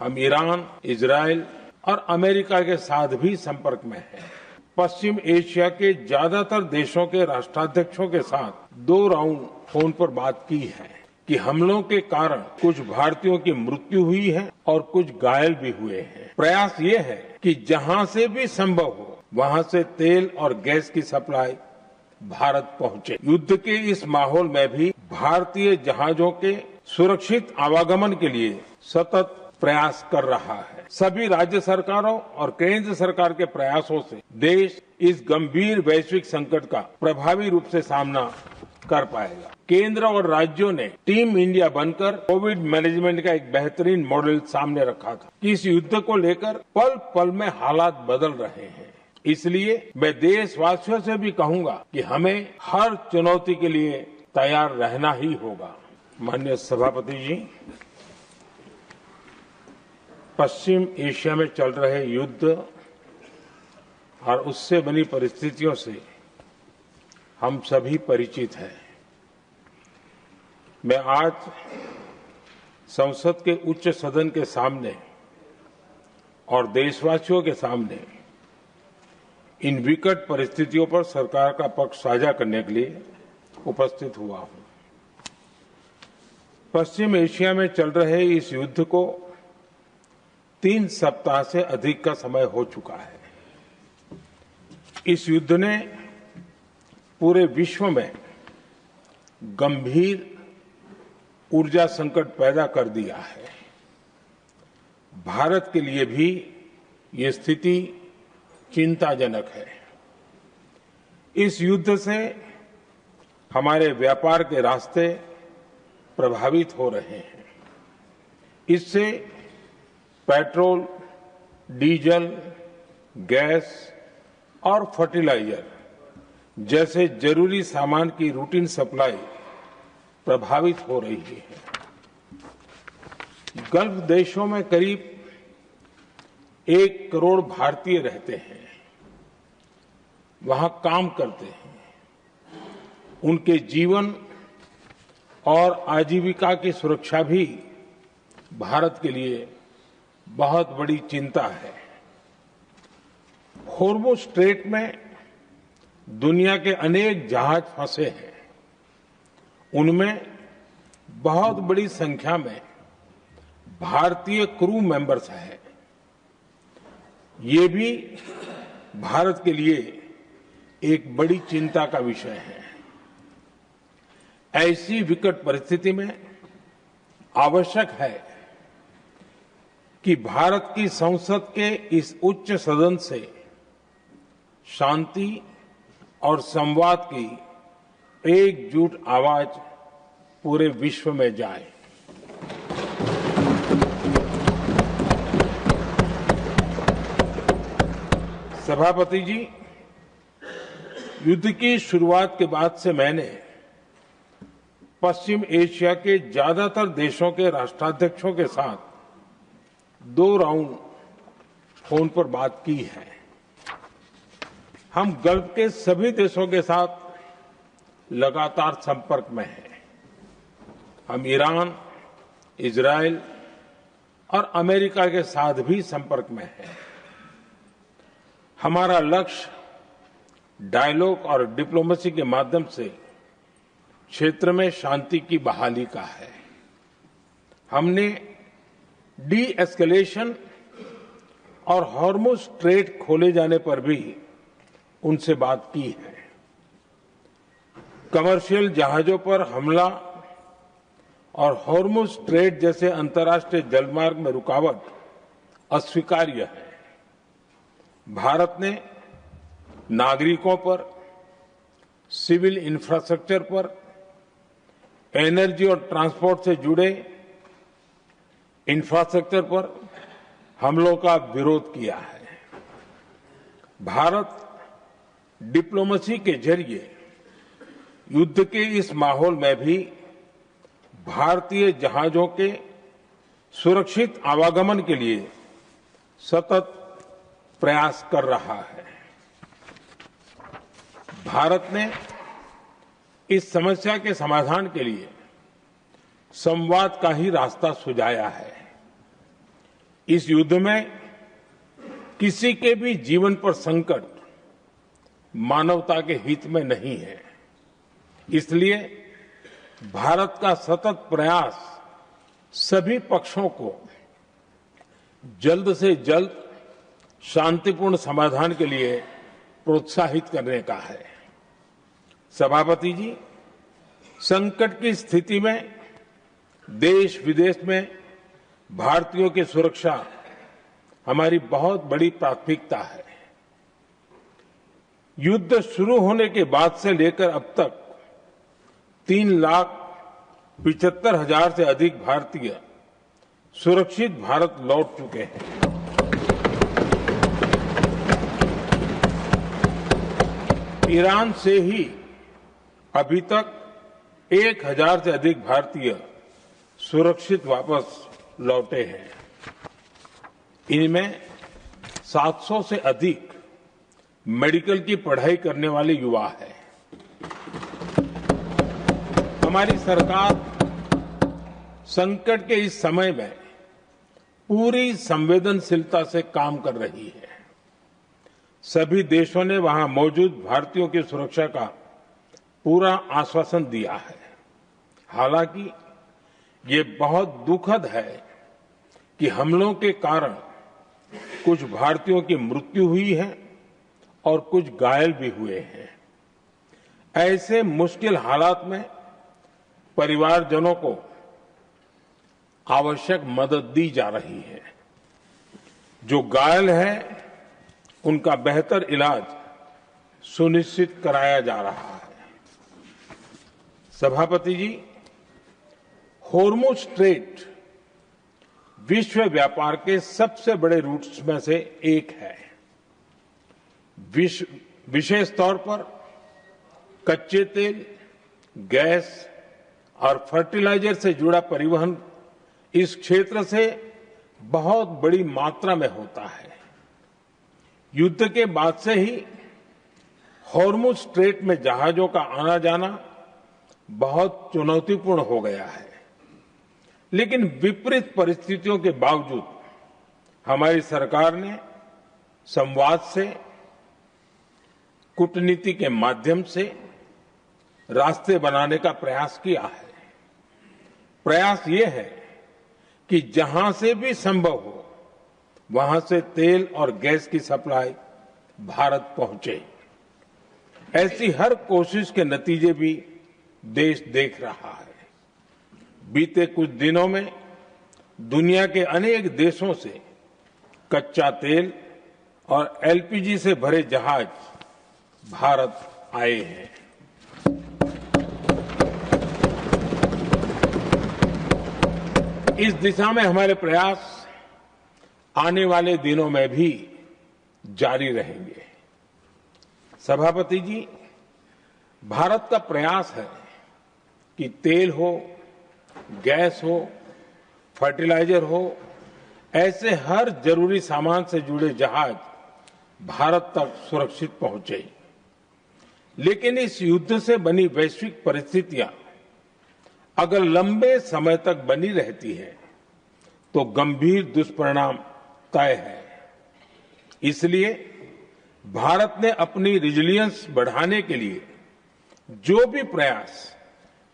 हम Iran, Israel और America के साथ भी संपर्क में हैं। पश्चिम एशिया के ज्यादातर देशों के राष्ट्राध्यक्षों के साथ 2 राउंड फोन पर बात की है कि हमलों के कारण कुछ भारतीयों की मृत्यु हुई है और कुछ घायल भी हुए हैं। प्रयास ये है कि जहां से भी संभव हो वहां से तेल और गैस की सप्लाई भारत पहुंचे। युद्ध के इस माहौल में भी भारतीय जहाजों के सुरक्षित आवागमन के लिए सतत प्रयास कर रहा है। सभी राज्य सरकारों और केंद्र सरकार के प्रयासों से देश इस गंभीर वैश्विक संकट का प्रभावी रूप से सामना कर पाएगा। केंद्र और राज्यों ने टीम इंडिया बनकर कोविड मैनेजमेंट का एक बेहतरीन मॉडल सामने रखा था कि इस युद्ध को लेकर पल पल में हालात बदल रहे हैं। इसलिए मैं देशवासियों से भी कहूंगा कि हमें हर चुनौती के लिए तैयार रहना ही होगा। माननीय सभापति जी, पश्चिम एशिया में चल रहे युद्ध और उससे बनी परिस्थितियों से हम सभी परिचित हैं। मैं आज संसद के उच्च सदन के सामने और देशवासियों के सामने इन विकट परिस्थितियों पर सरकार का पक्ष साझा करने के लिए उपस्थित हुआ हूं। पश्चिम एशिया में चल रहे इस युद्ध को 3 सप्ताह से अधिक का समय हो चुका है। इस युद्ध ने पूरे विश्व में गंभीर ऊर्जा संकट पैदा कर दिया है। भारत के लिए भी ये स्थिति चिंताजनक है। इस युद्ध से हमारे व्यापार के रास्ते प्रभावित हो रहे हैं। इससे पेट्रोल, डीजल, गैस और फर्टिलाइजर जैसे जरूरी सामान की रूटीन सप्लाई प्रभावित हो रही है। गल्फ देशों में करीब 1 करोड़ भारतीय रहते हैं, वहां काम करते हैं। उनके जीवन और आजीविका की सुरक्षा भी भारत के लिए बहुत बड़ी चिंता है। हॉर्मुज़ स्ट्रेट में दुनिया के अनेक जहाज फंसे हैं। उनमें बहुत बड़ी संख्या में भारतीय क्रू मेंबर्स हैं। ये भी भारत के लिए एक बड़ी चिंता का विषय है। ऐसी विकट परिस्थिति में आवश्यक है कि भारत की संसद के इस उच्च सदन से शांति और संवाद की एकजुट आवाज पूरे विश्व में जाए। सभापति जी, युद्ध की शुरुआत के बाद से मैंने पश्चिम एशिया के ज्यादातर देशों के राष्ट्राध्यक्षों के साथ 2 राउंड फोन पर बात की है। हम गल्फ के सभी देशों के साथ लगातार संपर्क में हैं। हम ईरान, इजरायल और अमेरिका के साथ भी संपर्क में हैं। हमारा लक्ष्य डायलॉग और डिप्लोमेसी के माध्यम से क्षेत्र में शांति की बहाली का है। हमने डी एस्केलेशन और हॉर्मुज़ स्ट्रेट खोले जाने पर भी उनसे बात की है। कमर्शियल जहाजों पर हमला और हॉर्मुज़ स्ट्रेट जैसे अंतर्राष्ट्रीय जलमार्ग में रुकावट अस्वीकार्य है। भारत ने नागरिकों पर, सिविल इंफ्रास्ट्रक्चर पर, एनर्जी और ट्रांसपोर्ट से जुड़े इंफ्रास्ट्रक्चर पर हमलों का विरोध किया है। भारत डिप्लोमेसी के जरिए युद्ध के इस माहौल में भी भारतीय जहाजों के सुरक्षित आवागमन के लिए सतत प्रयास कर रहा है। भारत ने इस समस्या के समाधान के लिए संवाद का ही रास्ता सुझाया है। इस युद्ध में किसी के भी जीवन पर संकट मानवता के हित में नहीं है। इसलिए भारत का सतत प्रयास सभी पक्षों को जल्द से जल्द शांतिपूर्ण समाधान के लिए प्रोत्साहित करने का है। सभापति जी, संकट की स्थिति में देश विदेश में भारतीयों की सुरक्षा हमारी बहुत बड़ी प्राथमिकता है। युद्ध शुरू होने के बाद से लेकर अब तक 3,75,000 से अधिक भारतीय सुरक्षित भारत लौट चुके हैं। ईरान से ही अभी तक 1,000 से अधिक भारतीय सुरक्षित वापस लौटे हैं। इनमें 700 से अधिक मेडिकल की पढ़ाई करने वाले युवा हैं। हमारी सरकार संकट के इस समय में पूरी संवेदनशीलता से काम कर रही है। सभी देशों ने वहां मौजूद भारतीयों की सुरक्षा का पूरा आश्वासन दिया है। हालांकि ये बहुत दुखद है कि हमलों के कारण कुछ भारतीयों की मृत्यु हुई है और कुछ घायल भी हुए हैं। ऐसे मुश्किल हालात में परिवारजनों को आवश्यक मदद दी जा रही है। जो घायल हैं, उनका बेहतर इलाज सुनिश्चित कराया जा रहा है। सभापति जी, होर्मुज स्ट्रेट विश्व व्यापार के सबसे बड़े रूट्स में से एक है। विशेष तौर पर कच्चे तेल, गैस और फर्टिलाइजर से जुड़ा परिवहन इस क्षेत्र से बहुत बड़ी मात्रा में होता है। युद्ध के बाद से ही होर्मुज स्ट्रेट में जहाजों का आना जाना बहुत चुनौतीपूर्ण हो गया है। लेकिन विपरीत परिस्थितियों के बावजूद हमारी सरकार ने संवाद से, कूटनीति के माध्यम से रास्ते बनाने का प्रयास किया है। प्रयास ये है कि जहां से भी संभव हो वहां से तेल और गैस की सप्लाई भारत पहुंचे। ऐसी हर कोशिश के नतीजे भी देश देख रहा है। बीते कुछ दिनों में दुनिया के अनेक देशों से कच्चा तेल और एलपीजी से भरे जहाज भारत आए हैं। इस दिशा में हमारे प्रयास आने वाले दिनों में भी जारी रहेंगे। सभापति जी, भारत का प्रयास है कि तेल हो, गैस हो, फर्टिलाइजर हो, ऐसे हर जरूरी सामान से जुड़े जहाज भारत तक सुरक्षित पहुंचे। लेकिन इस युद्ध से बनी वैश्विक परिस्थितियां अगर लंबे समय तक बनी रहती है तो गंभीर दुष्परिणाम तय है। इसलिए भारत ने अपनी रेजिलियंस बढ़ाने के लिए जो भी प्रयास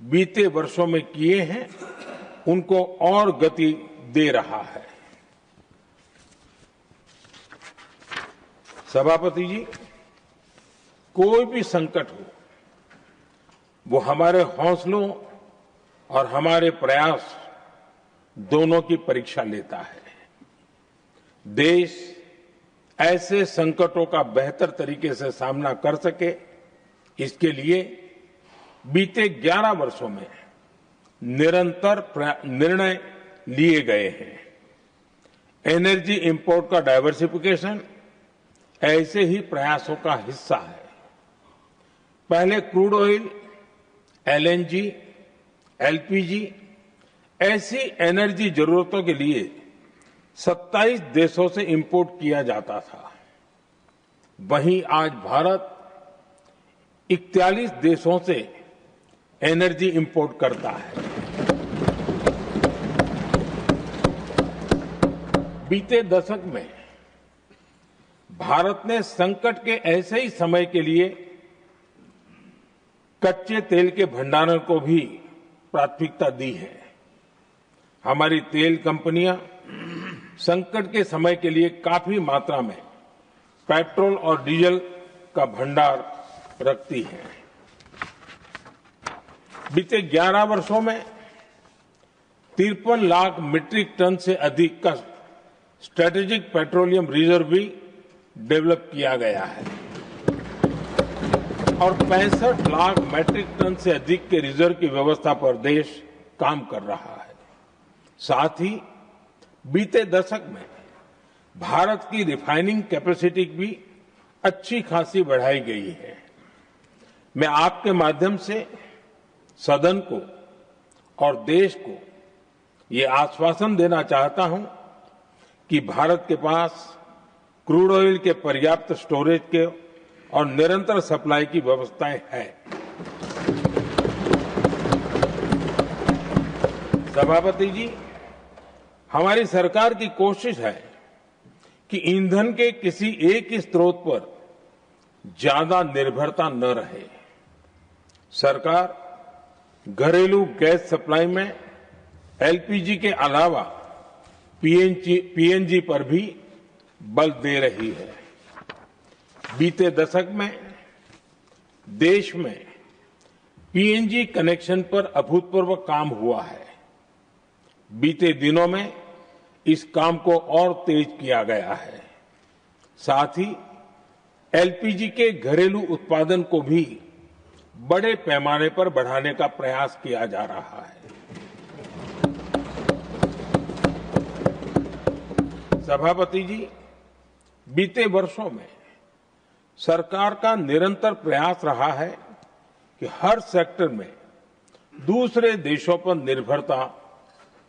बीते वर्षों में किए हैं, उनको और गति दे रहा है। सभापति जी, कोई भी संकट हो, वो हमारे हौसलों और हमारे प्रयास दोनों की परीक्षा लेता है। देश ऐसे संकटों का बेहतर तरीके से सामना कर सके, इसके लिए बीते 11 वर्षों में निरंतर निर्णय लिए गए हैं। एनर्जी इंपोर्ट का डाइवर्सिफिकेशन ऐसे ही प्रयासों का हिस्सा है। पहले क्रूड ऑयल, एलएनजी, एलपीजी ऐसी एनर्जी जरूरतों के लिए 27 देशों से इंपोर्ट किया जाता था। वहीं आज भारत 41 देशों से एनर्जी इंपोर्ट करता है। बीते दशक में भारत ने संकट के ऐसे ही समय के लिए कच्चे तेल के भंडारण को भी प्राथमिकता दी है। हमारी तेल कंपनियां संकट के समय के लिए काफी मात्रा में पेट्रोल और डीजल का भंडार रखती हैं। बीते 11 वर्षों में 53 लाख मीट्रिक टन से अधिक का स्ट्रेटेजिक पेट्रोलियम रिजर्व भी डेवलप किया गया है और 65 लाख मैट्रिक टन से अधिक के रिजर्व की व्यवस्था पर देश काम कर रहा है। साथ ही बीते दशक में भारत की रिफाइनिंग कैपेसिटी भी अच्छी खासी बढ़ाई गई है। मैं आपके माध्यम से सदन को और देश को ये आश्वासन देना चाहता हूं कि भारत के पास क्रूड ऑयल के पर्याप्त स्टोरेज के और निरंतर सप्लाई की व्यवस्थाएं हैं। सभापति जी, हमारी सरकार की कोशिश है कि ईंधन के किसी एक ही स्रोत पर ज्यादा निर्भरता न रहे। सरकार घरेलू गैस सप्लाई में एलपीजी के अलावा पीएनजी पर भी बल दे रही है। बीते दशक में देश में पीएनजी कनेक्शन पर अभूतपूर्व काम हुआ है। बीते दिनों में इस काम को और तेज किया गया है। साथ ही एलपीजी के घरेलू उत्पादन को भी बड़े पैमाने पर बढ़ाने का प्रयास किया जा रहा है। सभापति जी, बीते वर्षों में सरकार का निरंतर प्रयास रहा है कि हर सेक्टर में दूसरे देशों पर निर्भरता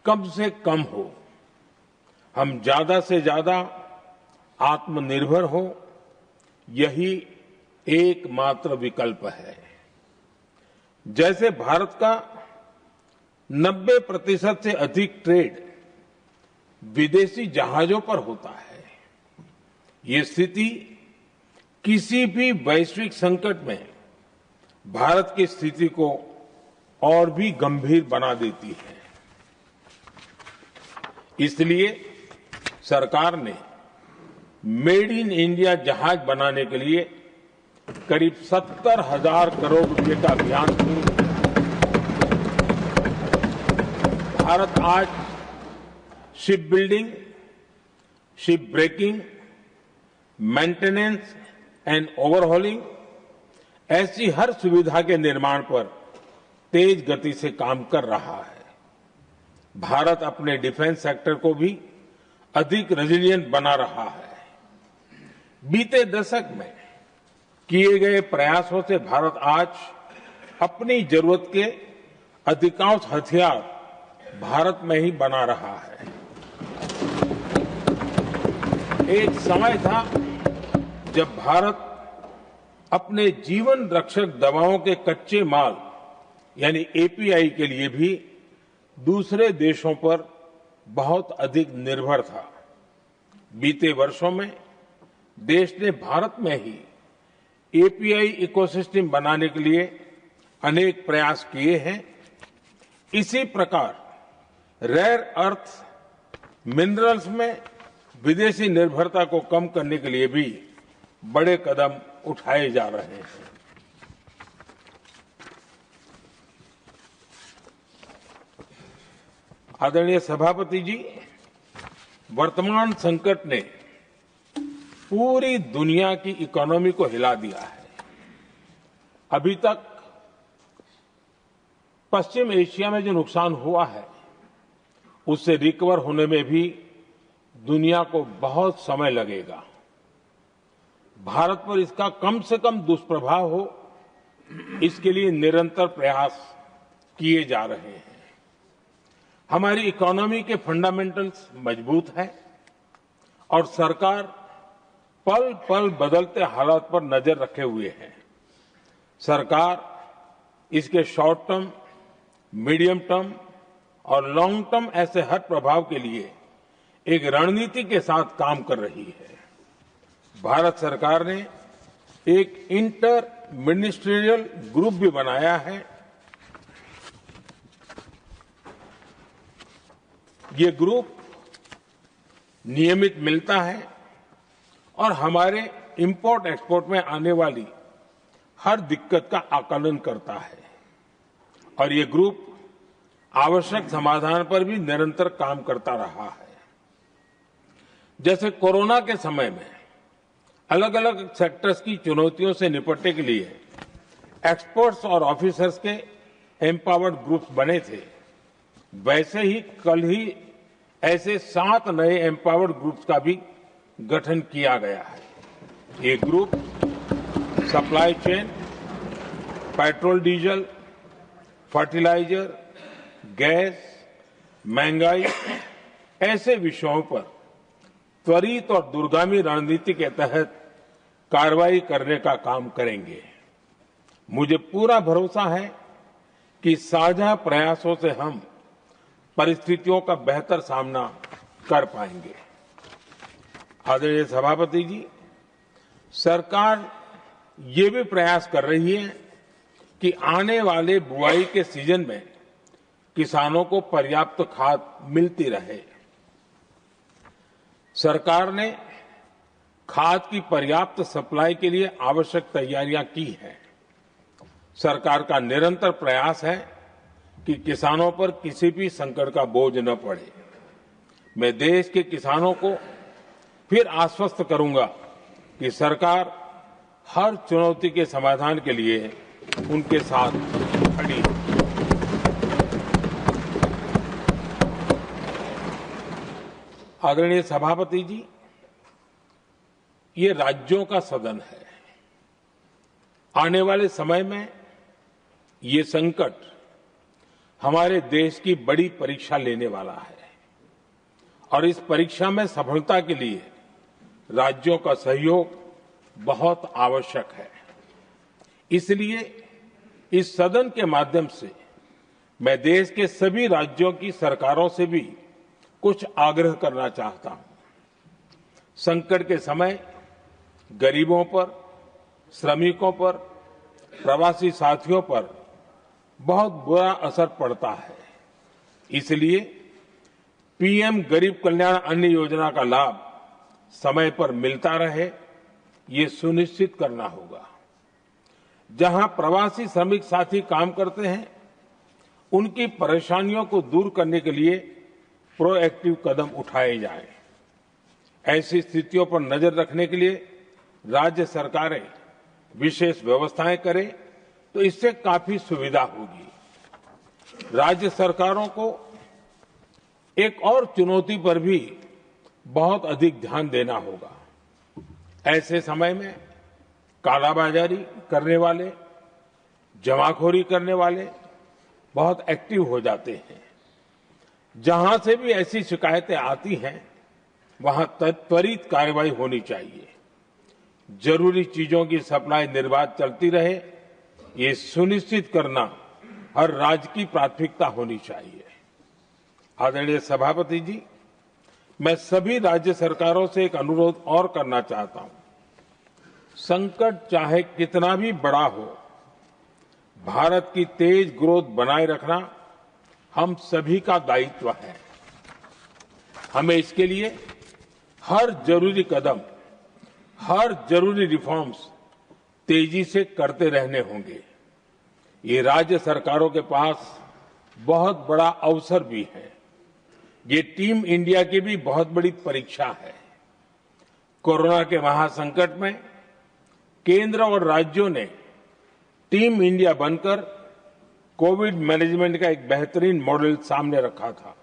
कम से कम हो, हम ज्यादा से ज्यादा आत्मनिर्भर हो, यही एकमात्र विकल्प है। जैसे भारत का 90% से अधिक ट्रेड विदेशी जहाजों पर होता है, ये स्थिति किसी भी वैश्विक संकट में भारत की स्थिति को और भी गंभीर बना देती है। इसलिए सरकार ने मेड इन इंडिया जहाज बनाने के लिए करीब 70,000 करोड़ रुपए का अभियान शुरू किया। भारत आज ship building, ship breaking, maintenance and overhauling ऐसी हर सुविधा के निर्माण पर तेज गति से काम कर रहा है। भारत अपने डिफेंस सेक्टर को भी अधिक रेजिलिएंट बना रहा है। बीते दशक में किए गए प्रयासों से भारत आज अपनी जरूरत के अधिकांश हथियार भारत में ही बना रहा है। एक समय था जब भारत अपने जीवन रक्षक दवाओं के कच्चे माल यानी एपीआई के लिए भी दूसरे देशों पर बहुत अधिक निर्भर था। बीते वर्षों में देश ने भारत में ही एपीआई इकोसिस्टम बनाने के लिए अनेक प्रयास किए हैं। इसी प्रकार रेयर अर्थ मिनरल्स में विदेशी निर्भरता को कम करने के लिए भी बड़े कदम उठाए जा रहे हैं। आदरणीय सभापति जी, वर्तमान संकट ने पूरी दुनिया की इकोनॉमी को हिला दिया है। अभी तक पश्चिम एशिया में जो नुकसान हुआ है उससे रिकवर होने में भी दुनिया को बहुत समय लगेगा। भारत पर इसका कम से कम दुष्प्रभाव हो, इसके लिए निरंतर प्रयास किए जा रहे हैं। हमारी इकोनॉमी के फंडामेंटल्स मजबूत हैं और सरकार पल पल बदलते हालात पर नजर रखे हुए है। सरकार इसके शॉर्ट टर्म, मीडियम टर्म और लॉन्ग टर्म ऐसे हर प्रभाव के लिए एक रणनीति के साथ काम कर रही है। भारत सरकार ने एक इंटर मिनिस्ट्रियल ग्रुप भी बनाया है। ये ग्रुप नियमित मिलता है और हमारे इंपोर्ट एक्सपोर्ट में आने वाली हर दिक्कत का आकलन करता है और ये ग्रुप आवश्यक समाधान पर भी निरंतर काम करता रहा है। जैसे कोरोना के समय में अलग अलग सेक्टर्स की चुनौतियों से निपटने के लिए एक्सपर्ट्स और ऑफिसर्स के एम्पावर्ड ग्रुप्स बने थे, वैसे ही कल ही ऐसे 7 नए एम्पावर्ड ग्रुप्स का भी गठन किया गया है। ये group supply chain, petrol diesel, fertiliser, gas, महंगाई ऐसे विषयों पर त्वरित और दूरगामी रणनीति के तहत कार्रवाई करने का काम करेंगे। मुझे पूरा भरोसा है कि साझा प्रयासों से हम परिस्थितियों का बेहतर सामना कर पाएंगे। आदरणीय सभापति जी, सरकार ये भी प्रयास कर रही है कि आने वाले बुआई के सीजन में किसानों को पर्याप्त खाद मिलती रहे। सरकार ने खाद की पर्याप्त सप्लाई के लिए आवश्यक तैयारियां की हैं। सरकार का निरंतर प्रयास है कि किसानों पर किसी भी संकट का बोझ न पड़े। मैं देश के किसानों को फिर आश्वस्त करूंगा कि सरकार हर चुनौती के समाधान के लिए उनके साथ खड़ी है। आदरणीय सभापति जी, ये राज्यों का सदन है। आने वाले समय में ये संकट हमारे देश की बड़ी परीक्षा लेने वाला है और इस परीक्षा में सफलता के लिए राज्यों का सहयोग बहुत आवश्यक है। इसलिए इस सदन के माध्यम से मैं देश के सभी राज्यों की सरकारों से भी कुछ आग्रह करना चाहता हूं। संकट के समय गरीबों पर, श्रमिकों पर, प्रवासी साथियों पर बहुत बुरा असर पड़ता है। इसलिए पीएम गरीब कल्याण अन्न योजना का लाभ समय पर मिलता रहे, ये सुनिश्चित करना होगा। जहां प्रवासी श्रमिक साथी काम करते हैं, उनकी परेशानियों को दूर करने के लिए प्रोएक्टिव कदम उठाए जाएं। ऐसी स्थितियों पर नजर रखने के लिए राज्य सरकारें विशेष व्यवस्थाएं करें तो इससे काफी सुविधा होगी। राज्य सरकारों को एक और चुनौती पर भी बहुत अधिक ध्यान देना होगा। ऐसे समय में कालाबाजारी करने वाले, जमाखोरी करने वाले बहुत एक्टिव हो जाते हैं। जहां से भी ऐसी शिकायतें आती हैं, वहां त्वरित कार्रवाई होनी चाहिए। जरूरी चीजों की सप्लाई निर्बाध चलती रहे, ये सुनिश्चित करना हर राज्य की प्राथमिकता होनी चाहिए। आदरणीय सभापति जी, मैं सभी राज्य सरकारों से एक अनुरोध और करना चाहता हूं। संकट चाहे कितना भी बड़ा हो, भारत की तेज ग्रोथ बनाए रखना हम सभी का दायित्व है। हमें इसके लिए हर जरूरी कदम, हर जरूरी रिफॉर्म्स तेजी से करते रहने होंगे। ये राज्य सरकारों के पास बहुत बड़ा अवसर भी है। ये टीम इंडिया की भी बहुत बड़ी परीक्षा है। कोरोना के महासंकट में केंद्र और राज्यों ने टीम इंडिया बनकर कोविड मैनेजमेंट का एक बेहतरीन मॉडल सामने रखा था।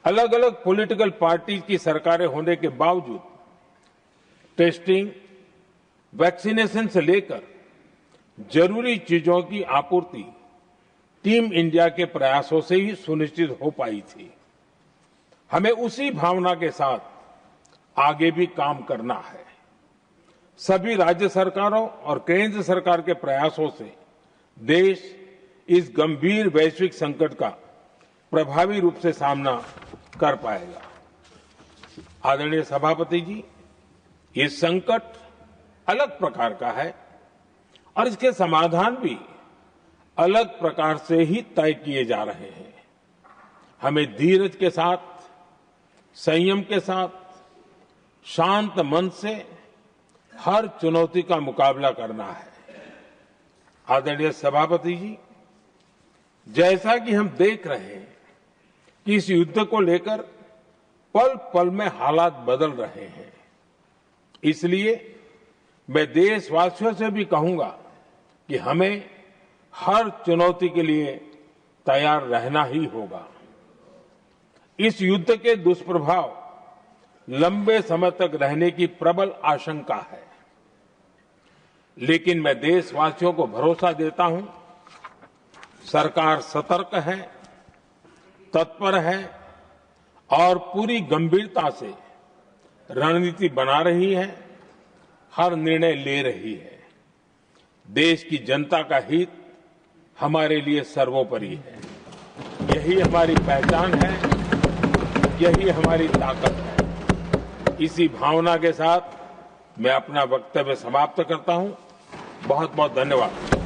अलग अलग पॉलिटिकल पार्टीज की सरकारें होने के बावजूद टेस्टिंग, वैक्सीनेशन से लेकर जरूरी चीजों की आपूर्ति टीम इंडिया के प्रयासों से ही सुनिश्चित हो पाई थी। हमें उसी भावना के साथ आगे भी काम करना है। सभी राज्य सरकारों और केंद्र सरकार के प्रयासों से देश इस गंभीर वैश्विक संकट का प्रभावी रूप से सामना कर पाएगा। आदरणीय सभापति जी, ये संकट अलग प्रकार का है और इसके समाधान भी अलग प्रकार से ही तय किए जा रहे हैं। हमें धीरज के साथ, संयम के साथ, शांत मन से हर चुनौती का मुकाबला करना है। आदरणीय सभापति जी, जैसा कि हम देख रहे हैं कि इस युद्ध को लेकर पल पल में हालात बदल रहे हैं, इसलिए मैं देशवासियों से भी कहूंगा कि हमें हर चुनौती के लिए तैयार रहना ही होगा। इस युद्ध के दुष्प्रभाव लंबे समय तक रहने की प्रबल आशंका है, लेकिन मैं देशवासियों को भरोसा देता हूं, सरकार सतर्क है, तत्पर है और पूरी गंभीरता से रणनीति बना रही है, हर निर्णय ले रही है। देश की जनता का हित हमारे लिए सर्वोपरि है। यही हमारी पहचान है, यही हमारी ताकत है। इसी भावना के साथ मैं अपना वक्तव्य समाप्त करता हूं। बहुत बहुत धन्यवाद।